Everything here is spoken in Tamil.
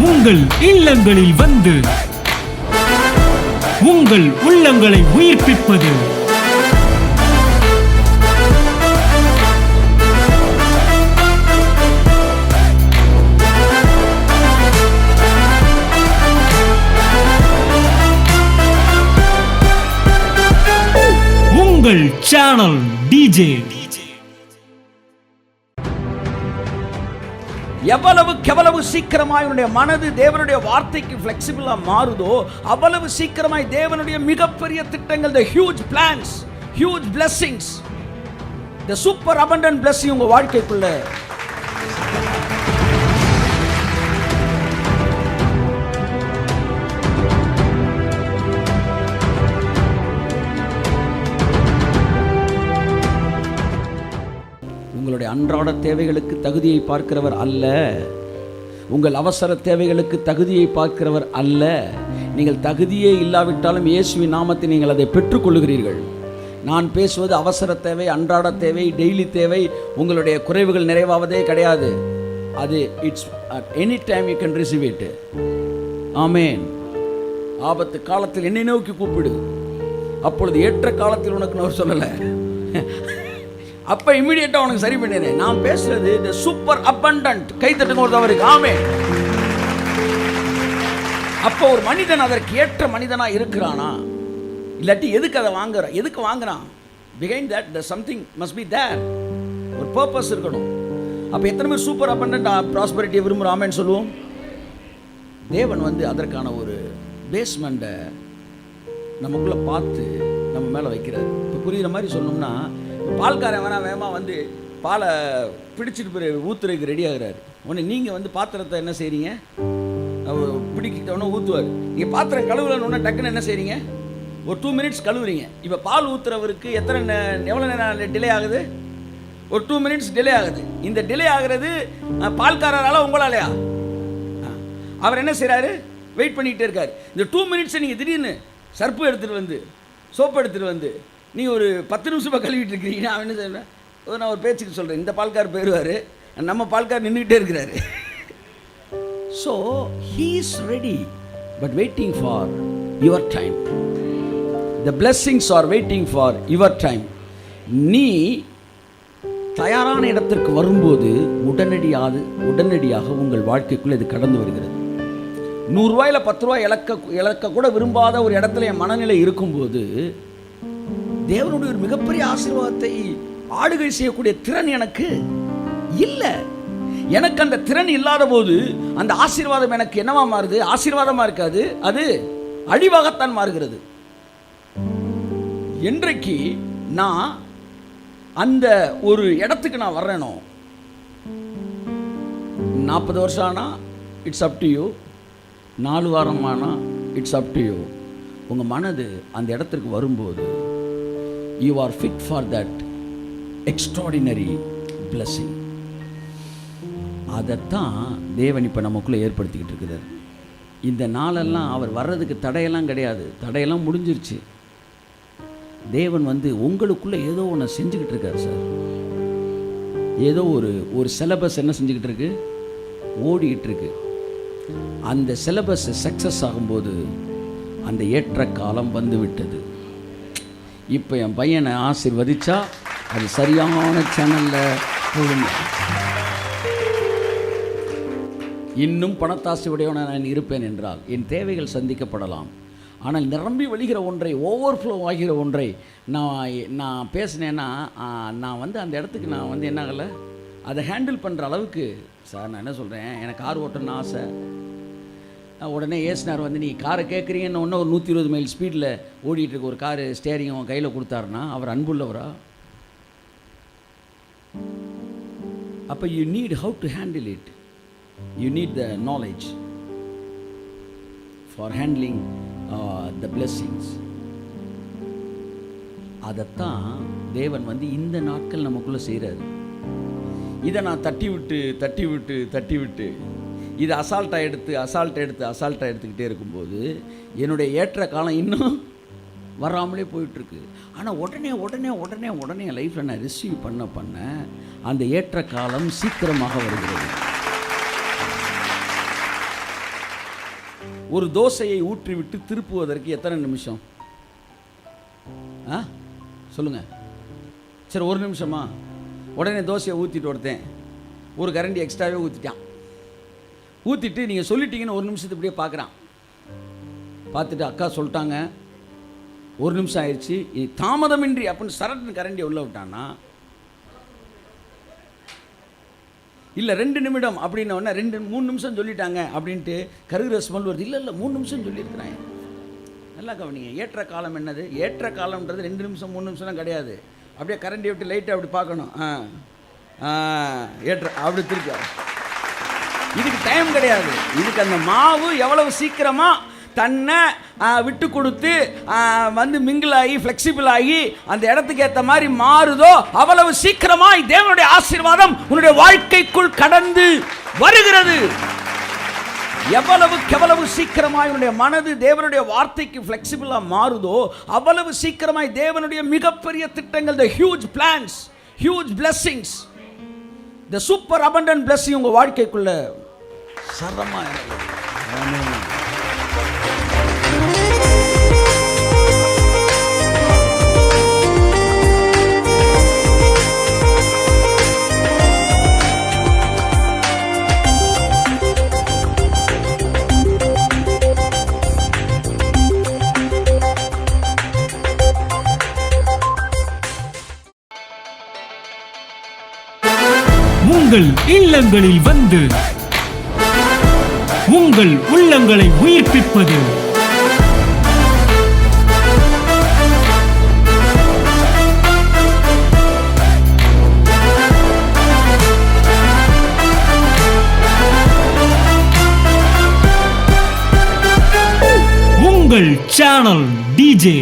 உங்கள் இல்லங்களில் வந்து உங்கள் உள்ளங்களை உயிர்ப்பிப்பது உங்கள் சேனல் டிஜே. எவ்வளவு சீக்கிரமாய் உன்னுடைய மனது தேவனுடைய வார்த்தைக்கு ஃப்ளெக்சிபிளா மாறுதோ அவ்வளவு சீக்கிரமாய் தேவனுடைய மிகப்பெரிய திட்டங்கள், the huge plans, huge blessings, the super abundant blessing உங்க வாழ்க்கைக்குள்ள உங்களுடைய அன்றாட தேவைகளுக்கு தகுதியை பார்க்கிறவர் அல்ல. உங்கள் அவசர தேவைகளுக்கு தகுதியை பார்க்கிறவர் அல்ல. நீங்கள் தகுதியே இல்லாவிட்டாலும் இயேசுவின் நாமத்தில் நீங்கள் அதை பெற்றுக்கொள்கிறீர்கள். நான் பேசுவது அவசர தேவை, அன்றாட தேவை, டெய்லி தேவை. உங்களுடைய குறைவுகள் நிறைவாவதே கிடையாது. அது it's any time you can receive it. Amen. ஆபத்து காலத்தில் என்னை நோக்கி கூப்பிடு, அப்பொழுது ஏற்ற காலத்தில் உனக்கு நான் சொல்லலை, அப்ப இமிடியேட்டா உனக்கு சரி பண்ணிடுறேன். நான் பேசுறது the super abundant. கை தட்டுங்க ஒரு தவறுக்கு. ஆமென். அப்போ ஒரு மனிதன் அதற்கு ஏற்ற மனிதனா இருக்கிறானா? இல்லாட்டி எதுக்கு அதை வாங்குறான்? எதுக்கு வாங்குறான்? behind that there something must be there. ஒரு பர்பஸ் இருக்கணும். அப்ப எத்தனை பேர் சூப்பர் abundant prosperity விரும்புறோம்? ஆமென் சொல்லுவோம். தேவன் வந்து அதற்கான ஒரு பேஸ்மெண்ட்டை நமக்குள்ள பார்த்து நம்ம மேல வைக்கிறார். இப்போ புரியுற மாதிரி சொல்லணும்னா, பால்காரன் வேகமாக வந்து பாலை பிடிச்சிட்டு போய் ஊற்றுறதுக்கு ரெடி ஆகுறாரு. உடனே நீங்கள் வந்து பாத்திரத்தை என்ன செய்கிறீங்க? பிடிக்கிட்டவொன்னே ஊற்றுவார். நீங்கள் பாத்திரம் கழுவுலன்னு டக்குன்னு என்ன செய்கிறீங்க? ஒரு 2 minutes கழுவுறீங்க. இப்போ பால் ஊற்றுறவருக்கு எவ்வளோ நேரம் டிலே ஆகுது? ஒரு 2 minutes டிலே ஆகுது. இந்த டிலே ஆகுறது பால்காரரால் உங்களாலையா? அவர் என்ன செய்கிறாரு? வெயிட் பண்ணிகிட்டே இருக்கார். இந்த 2 minutes நீங்கள் திடீர்னு சர்ப்பு எடுத்துகிட்டு வந்து, சோப்பு எடுத்துகிட்டு வந்து நீங்கள் ஒரு 10 நிமிஷமாக கழுவிட்டு இருக்கிறீங்க. நான் என்ன செய்வேன்? நான் ஒரு பேச்சுக்கு சொல்கிறேன், இந்த பால்கார் போயிடுவார், நம்ம பால்கார் நின்றுக்கிட்டே இருக்கிறாரு. So he is ready but waiting for your time. The blessings are waiting for your time. நீ தயாரான இடத்திற்கு வரும்போது உடனடியாக உங்கள் வாழ்க்கைக்குள்ளே இது கடந்து வருகிறது. 100 ரூபாயில் 10 ரூபாய் இழக்க கூட விரும்பாத ஒரு இடத்துல என் மனநிலை இருக்கும்போது தேவனுடைய ஒரு மிகப்பெரிய ஆசீர்வாதத்தை ஆளுகை செய்யக்கூடிய திறன் எனக்கு இல்லை. எனக்கு அந்த திறன் இல்லாத போது அந்த ஆசீர்வாதம் எனக்கு என்னவா மாறுது? ஆசீர்வாதமா இருக்காது, அது அழிவாகத்தான் மாறுகிறது. என்றைக்கு நான் அந்த ஒரு இடத்துக்கு நான் வர்றேனோ, 40 வருஷம் ஆனா இட்ஸ் அப் டு யூ, 4 வாரம் ஆனா இட்ஸ் அப் டு யூ. உங்கள் மனது அந்த இடத்திற்கு வரும்போது you are fit for that extraordinary blessing. அதைத்தான் தேவன் இப்போ நமக்குள்ளே ஏற்படுத்திக்கிட்டு இருக்கிறார். இந்த நாளெல்லாம் அவர் வர்றதுக்கு தடையெல்லாம் கிடையாது, தடையெல்லாம் முடிஞ்சிருச்சு. தேவன் வந்து உங்களுக்குள்ளே ஏதோ ஒன்று செஞ்சுக்கிட்டு இருக்கார் சார். ஏதோ ஒரு சிலபஸ் என்ன செஞ்சுக்கிட்டு இருக்கு? ஓடிக்கிட்டு இருக்கு. அந்த சிலபஸ் சக்ஸஸ் ஆகும்போது அந்த ஏற்ற காலம் வந்து விட்டது. இப்போ என் பையனை ஆசீர்வதிச்சா அது சரியான சேனலில் போகும். இன்னும் பணத்தாசையுடையவன நான் இருப்பேன் என்றால் என் தேவைகள் சந்திக்கப்படலாம். ஆனால் நிரம்பி வழிகிற ஒன்றை, ஓவர்ஃப்ளோ ஆகிற ஒன்றை நான் பேசினேன்னா நான் வந்து அந்த இடத்துக்கு நான் வந்து என்ன ஆகலை, அதை ஹேண்டில் பண்ணுற அளவுக்கு. சார் நான் என்ன சொல்கிறேன், எனக்கு கார் ஓட்டணும்னு ஆசை. உடனே ஏசினார் வந்து, நீ காரை கேட்குறீங்கன்னு ஒன்று ஒரு 120 மைல் ஸ்பீடில் ஓடிட்டுருக்கு ஒரு காரு ஸ்டேரிங் அவன் கையில் கொடுத்தாருன்னா அவர் அன்புள்ளவரா? அப்போ you need how to handle it. You need the knowledge for handling the blessings. அதைத்தான் தேவன் வந்து இந்த நாட்கள் நமக்குள்ளே செய்கிறாரு. இதை நான் தட்டி விட்டு இது அசால்ட்டாக எடுத்துக்கிட்டே இருக்கும்போது என்னுடைய ஏற்ற காலம் இன்னும் வராமலே போயிட்டுருக்கு. ஆனால் உடனே என் லைஃப்பில் நான் ரிசீவ் பண்ண அந்த ஏற்ற காலம் சீக்கிரமாக வருகிறது. ஒரு தோசையை ஊற்றிவிட்டு திருப்புவதற்கு எத்தனை நிமிஷம்? சொல்லுங்க. சரி, ஒரு நிமிஷமா? உடனே தோசையை ஊற்றிட்டு ஒருத்தன் ஒரு கரண்டி எக்ஸ்ட்ராவே ஊற்றிட்டான். ஊற்றிட்டு நீங்கள் சொல்லிட்டீங்கன்னு ஒரு நிமிஷத்துக்கு இப்படியே பார்க்குறான். பார்த்துட்டு அக்கா சொல்லிட்டாங்க, ஒரு நிமிஷம் ஆயிடுச்சு, தாமதமின்றி அப்படின்னு சரட்டுன்னு கரண்டியை உள்ள விட்டான்னா, இல்லை 2 நிமிடம் அப்படின்ன உடனே 3 நிமிஷம் சொல்லிட்டாங்க அப்படின்ட்டு கருகிற ஸ்மெல் வருது. இல்லை 3 நிமிஷம் சொல்லியிருக்கிறேன். நல்லா கவனிங்க. ஏற்ற காலம் என்னது? ஏற்ற காலம்ன்றது 2 நிமிஷம் 3 நிமிஷம்லாம் கிடையாது. அப்படியே கரண்டியை விட்டு லைட்டாக அப்படி பார்க்கணும். ஏற்ற அப்படி திருப்பி. இதுக்கு டைம் கிடையாது. இதுக்கு அந்த மாவு எவ்வளவு சீக்கிரமாக தன்னை விட்டு கொடுத்து வந்து மிங்கிள் ஆகி ஃப்ளெக்சிபிள் ஆகி அந்த இடத்துக்கு ஏற்ற மாதிரி மாறுதோ அவ்வளவு சீக்கிரமாய் தேவனுடைய ஆசீர்வாதம் உன்னுடைய வாழ்க்கைக்குள் கடந்து வருகிறது. எவ்வளவு சீக்கிரமாய் உன்னுடைய மனது தேவனுடைய வார்த்தைக்கு ஃப்ளெக்சிபிளாக மாறுதோ அவ்வளவு சீக்கிரமாய் தேவனுடைய மிகப்பெரிய திட்டங்கள், the huge plans, huge blessings, the super abundant blessing உங்கள் வாழ்க்கைக்குள்ள சரமா. உங்கள் இல்லங்களில் வந்து உங்கள் உள்ளங்களை உயிர்ப்பிப்பது உங்கள் சேனல் டிஜே.